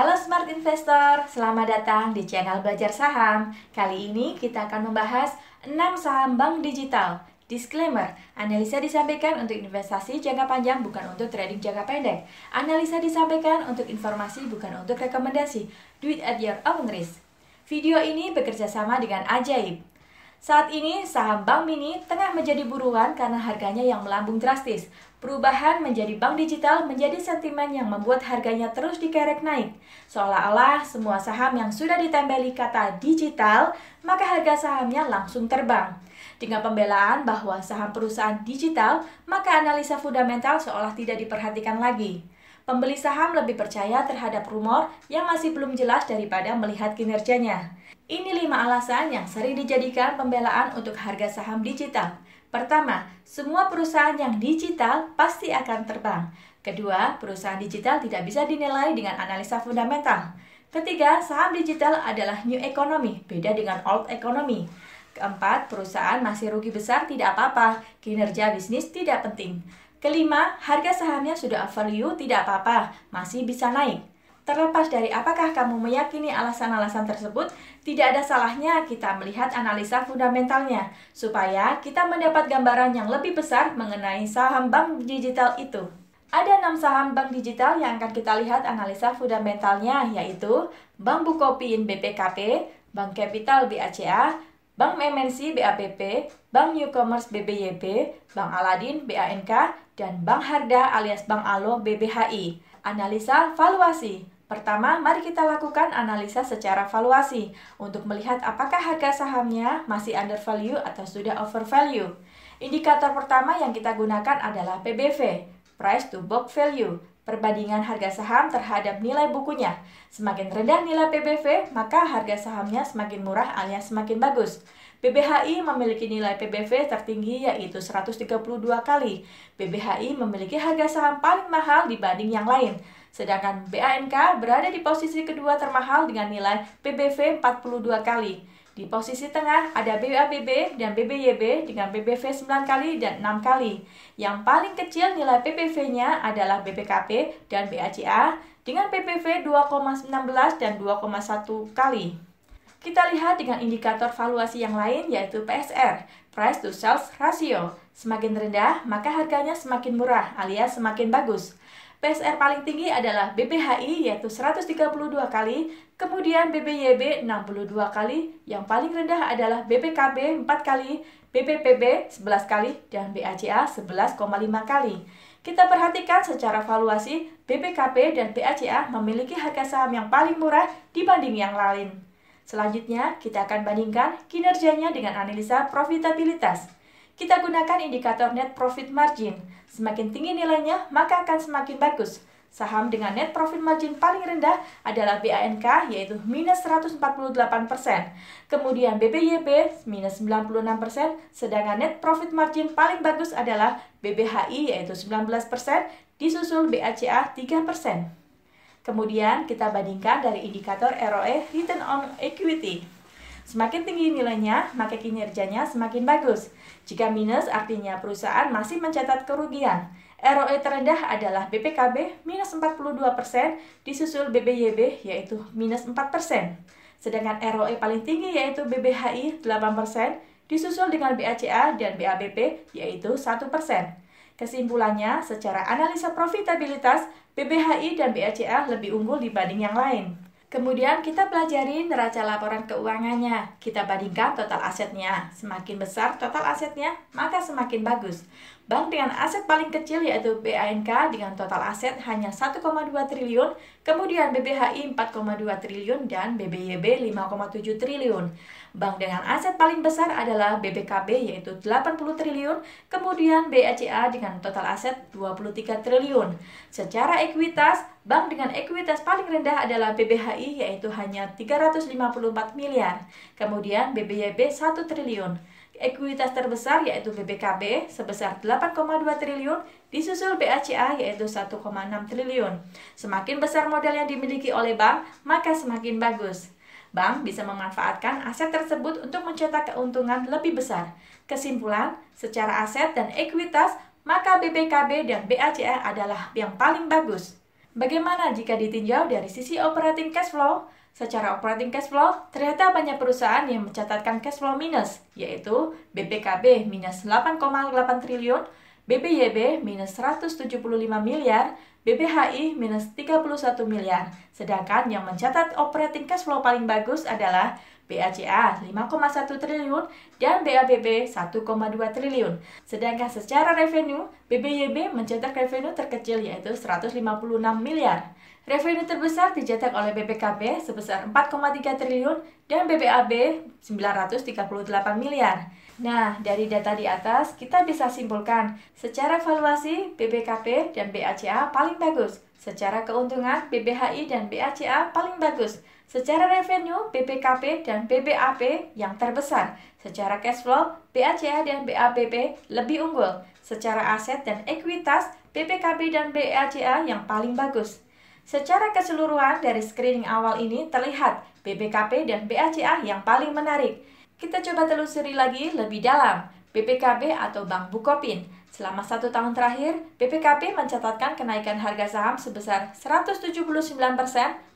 Halo Smart Investor, selamat datang di channel Belajar Saham. Kali ini kita akan membahas 6 saham bank digital. Disclaimer, analisa disampaikan untuk investasi jangka panjang bukan untuk trading jangka pendek. Analisa disampaikan untuk informasi bukan untuk rekomendasi. Do it at your own risk. Video ini bekerja sama dengan Ajaib. Saat ini, saham Bank Mini tengah menjadi buruan karena harganya yang melambung drastis. Perubahan menjadi bank digital menjadi sentimen yang membuat harganya terus dikerek naik. Seolah-olah semua saham yang sudah ditempeli kata digital, maka harga sahamnya langsung terbang. Dengan pembelaan bahwa saham perusahaan digital, maka analisa fundamental seolah tidak diperhatikan lagi. Pembeli saham lebih percaya terhadap rumor yang masih belum jelas daripada melihat kinerjanya. Ini 5 alasan yang sering dijadikan pembelaan untuk harga saham digital. Pertama, semua perusahaan yang digital pasti akan terbang. Kedua, perusahaan digital tidak bisa dinilai dengan analisa fundamental. Ketiga, saham digital adalah new economy, beda dengan old economy. Keempat, perusahaan masih rugi besar tidak apa-apa, kinerja bisnis tidak penting. Kelima, harga sahamnya sudah overvalue tidak apa-apa, masih bisa naik. Terlepas dari apakah kamu meyakini alasan-alasan tersebut, tidak ada salahnya kita melihat analisa fundamentalnya, supaya kita mendapat gambaran yang lebih besar mengenai saham bank digital itu. Ada 6 saham bank digital yang akan kita lihat analisa fundamentalnya, yaitu Bank Bukopin BPKP, Bank Capital BACA, Bank MNC BAPP, Bank Newcomers BBYB, Bank Aladin BANK, dan Bank Harda alias Bank Alo BBHI. Analisa valuasi. Pertama, mari kita lakukan analisa secara valuasi untuk melihat apakah harga sahamnya masih undervalue atau sudah overvalue. Indikator pertama yang kita gunakan adalah PBV, Price to Book Value, perbandingan harga saham terhadap nilai bukunya. Semakin rendah nilai PBV, maka harga sahamnya semakin murah alias semakin bagus. BBHI memiliki nilai PBV tertinggi yaitu 132 kali. BBHI memiliki harga saham paling mahal dibanding yang lain. Sedangkan BANK berada di posisi kedua termahal dengan nilai PBV 42 kali. Di posisi tengah ada BABB dan BBYB dengan PBV 9 kali dan 6 kali. Yang paling kecil nilai PBV-nya adalah BPKP dan BACA dengan PBV 2,16 dan 2,1 kali. Kita lihat dengan indikator valuasi yang lain yaitu PSR, Price to Sales Ratio. Semakin rendah, maka harganya semakin murah alias semakin bagus. PSR paling tinggi adalah BBHI yaitu 132 kali, kemudian BBYB 62 kali, yang paling rendah adalah BPKB 4 kali, BPPB 11 kali, dan BACA 11,5 kali. Kita perhatikan secara valuasi, BPKB dan BACA memiliki harga saham yang paling murah dibanding yang lain. Selanjutnya, kita akan bandingkan kinerjanya dengan analisa profitabilitas. Kita gunakan indikator net profit margin. Semakin tinggi nilainya, maka akan semakin bagus. Saham dengan net profit margin paling rendah adalah BANK, yaitu minus 148%. Kemudian BBYB, minus 96%. Sedangkan net profit margin paling bagus adalah BBHI, yaitu 19%, disusul BACA 3%. Kemudian kita bandingkan dari indikator ROE, Return on Equity. Semakin tinggi nilainya, maka kinerjanya semakin bagus. Jika minus, artinya perusahaan masih mencatat kerugian. ROE terendah adalah BPKB, minus 42%, disusul BBYB, yaitu minus 4%. Sedangkan ROE paling tinggi yaitu BBHI, 8%, disusul dengan BACA dan BABP, yaitu 1%. Kesimpulannya, secara analisa profitabilitas, BBHI dan BACA lebih unggul dibanding yang lain. Kemudian kita pelajari neraca laporan keuangannya. Kita bandingkan total asetnya. Semakin besar total asetnya, maka semakin bagus. Bank dengan aset paling kecil yaitu BANK dengan total aset hanya 1,2 triliun, kemudian BBHI 4,2 triliun dan BBYB 5,7 triliun. Bank dengan aset paling besar adalah BBKB yaitu 80 triliun, kemudian BACA dengan total aset 23 triliun. Secara ekuitas, bank dengan ekuitas paling rendah adalah BBHI yaitu hanya 354 miliar, kemudian BBYB 1 triliun. Ekuitas terbesar yaitu BBKB sebesar 8,2 triliun, disusul BACA yaitu 1,6 triliun. Semakin besar modal yang dimiliki oleh bank, maka semakin bagus. Bank bisa memanfaatkan aset tersebut untuk mencetak keuntungan lebih besar. Kesimpulan, secara aset dan ekuitas, maka BBKB dan BACA adalah yang paling bagus. Bagaimana jika ditinjau dari sisi operating cash flow? Secara operating cash flow, ternyata banyak perusahaan yang mencatatkan cash flow minus, yaitu BPKB minus 8,8 triliun, BBYB minus 175 miliar, BBHI minus 31 miliar. Sedangkan yang mencatat operating cash flow paling bagus adalah BACA 5,1 triliun dan BABB 1,2 triliun. Sedangkan secara revenue, BBYB mencetak revenue terkecil yaitu 156 miliar. Revenue terbesar dicetak oleh BPKB sebesar 4,3 triliun dan BBAB 938 miliar. Nah, dari data di atas kita bisa simpulkan, secara valuasi BPKB dan BACA paling bagus. Secara keuntungan BBHI dan BACA paling bagus. Secara revenue BPKB dan BBAB yang terbesar. Secara cash flow BACA dan BABB lebih unggul. Secara aset dan ekuitas BPKB dan BACA yang paling bagus. Secara keseluruhan dari screening awal ini terlihat BPKB dan BACA yang paling menarik. Kita coba telusuri lagi lebih dalam. BPKB atau Bank Bukopin. Selama 1 tahun terakhir, BPKB mencatatkan kenaikan harga saham sebesar 179%,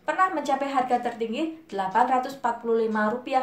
pernah mencapai harga tertinggi Rp845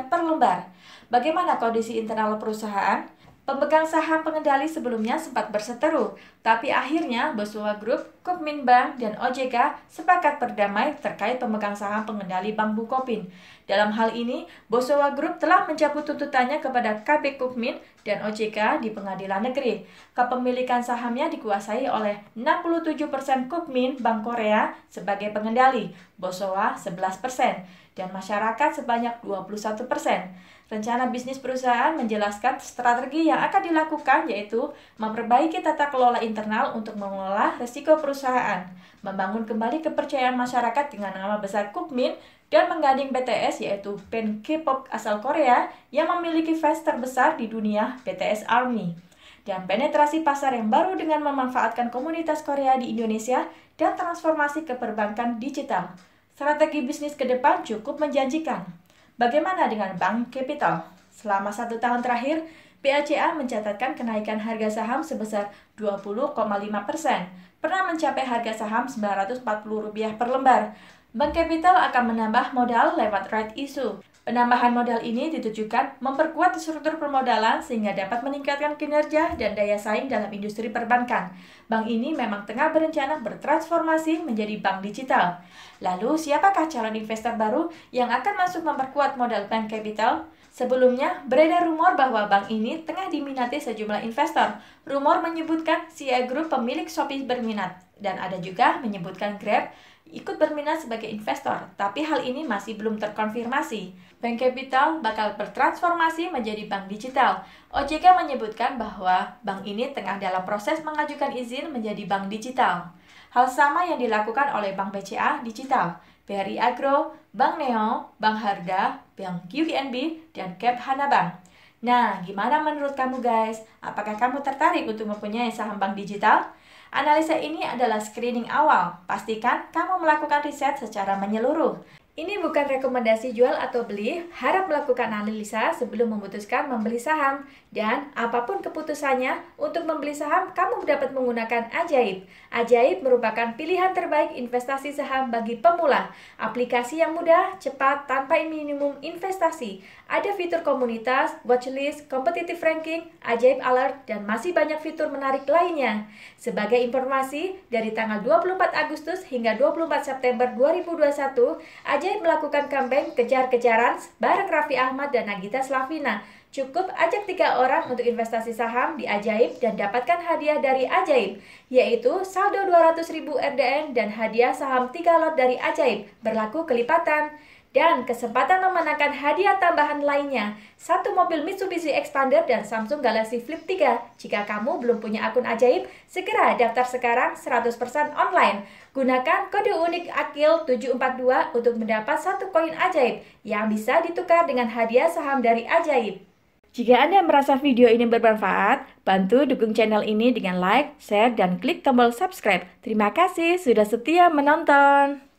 per lembar. Bagaimana kondisi internal perusahaan? Pemegang saham pengendali sebelumnya sempat berseteru, tapi akhirnya Bosowa Group, Kukmin Bank, dan OJK sepakat berdamai terkait pemegang saham pengendali Bank Bukopin. Dalam hal ini, Bosowa Group telah mencabut tuntutannya kepada KB Kukmin dan OJK di pengadilan negeri. Kepemilikan sahamnya dikuasai oleh 67% Kukmin Bank Korea sebagai pengendali, Bosowa 11%, dan masyarakat sebanyak 21%. Rencana bisnis perusahaan menjelaskan strategi yang akan dilakukan yaitu memperbaiki tata kelola internal untuk mengelola risiko perusahaan, membangun kembali kepercayaan masyarakat dengan nama besar Kukmin, dan menggandeng BTS yaitu band K-pop asal Korea yang memiliki fans terbesar di dunia, BTS ARMY. Dan penetrasi pasar yang baru dengan memanfaatkan komunitas Korea di Indonesia dan transformasi ke perbankan digital. Strategi bisnis ke depan cukup menjanjikan. Bagaimana dengan Bank Capital? Selama 1 tahun terakhir, BACA mencatatkan kenaikan harga saham sebesar 20,5%, pernah mencapai harga saham Rp940 per lembar. Bank Capital akan menambah modal lewat right issue. Penambahan modal ini ditujukan memperkuat struktur permodalan sehingga dapat meningkatkan kinerja dan daya saing dalam industri perbankan. Bank ini memang tengah berencana bertransformasi menjadi bank digital. Lalu, siapakah calon investor baru yang akan masuk memperkuat modal Bank Capital? Sebelumnya, beredar rumor bahwa bank ini tengah diminati sejumlah investor. Rumor menyebutkan CI Group pemilik Shopee berminat, dan ada juga menyebutkan Grab ikut berminat sebagai investor, tapi hal ini masih belum terkonfirmasi. Bank Capital bakal bertransformasi menjadi bank digital. OJK menyebutkan bahwa bank ini tengah dalam proses mengajukan izin menjadi bank digital. Hal sama yang dilakukan oleh Bank BCA Digital, BRI Agro, Bank Neo, Bank Harga, Bank QNB, dan Cap Hana Bank. Nah, gimana menurut kamu guys? Apakah kamu tertarik untuk mempunyai saham bank digital? Analisa ini adalah screening awal. Pastikan kamu melakukan riset secara menyeluruh. Ini bukan rekomendasi jual atau beli, harap melakukan analisa sebelum memutuskan membeli saham. Dan apapun keputusannya, untuk membeli saham, kamu dapat menggunakan Ajaib. Ajaib merupakan pilihan terbaik investasi saham bagi pemula. Aplikasi yang mudah, cepat, tanpa minimum investasi. Ada fitur komunitas, watchlist, competitive ranking, Ajaib alert, dan masih banyak fitur menarik lainnya. Sebagai informasi, dari tanggal 24 Agustus hingga 24 September 2021, Ajaib melakukan campaign kejar-kejaran bareng Raffi Ahmad dan Nagita Slavina. Cukup ajak 3 orang untuk investasi saham di Ajaib dan dapatkan hadiah dari Ajaib, yaitu saldo 200.000 RDN dan hadiah saham 3 lot dari Ajaib, berlaku kelipatan. Dan kesempatan memenangkan hadiah tambahan lainnya, 1 mobil Mitsubishi Xpander dan Samsung Galaxy Flip 3. Jika kamu belum punya akun Ajaib, segera daftar sekarang 100% online. Gunakan kode unik AKIL742 untuk mendapat 1 koin Ajaib yang bisa ditukar dengan hadiah saham dari Ajaib. Jika Anda merasa video ini bermanfaat, bantu dukung channel ini dengan like, share, dan klik tombol subscribe. Terima kasih sudah setia menonton.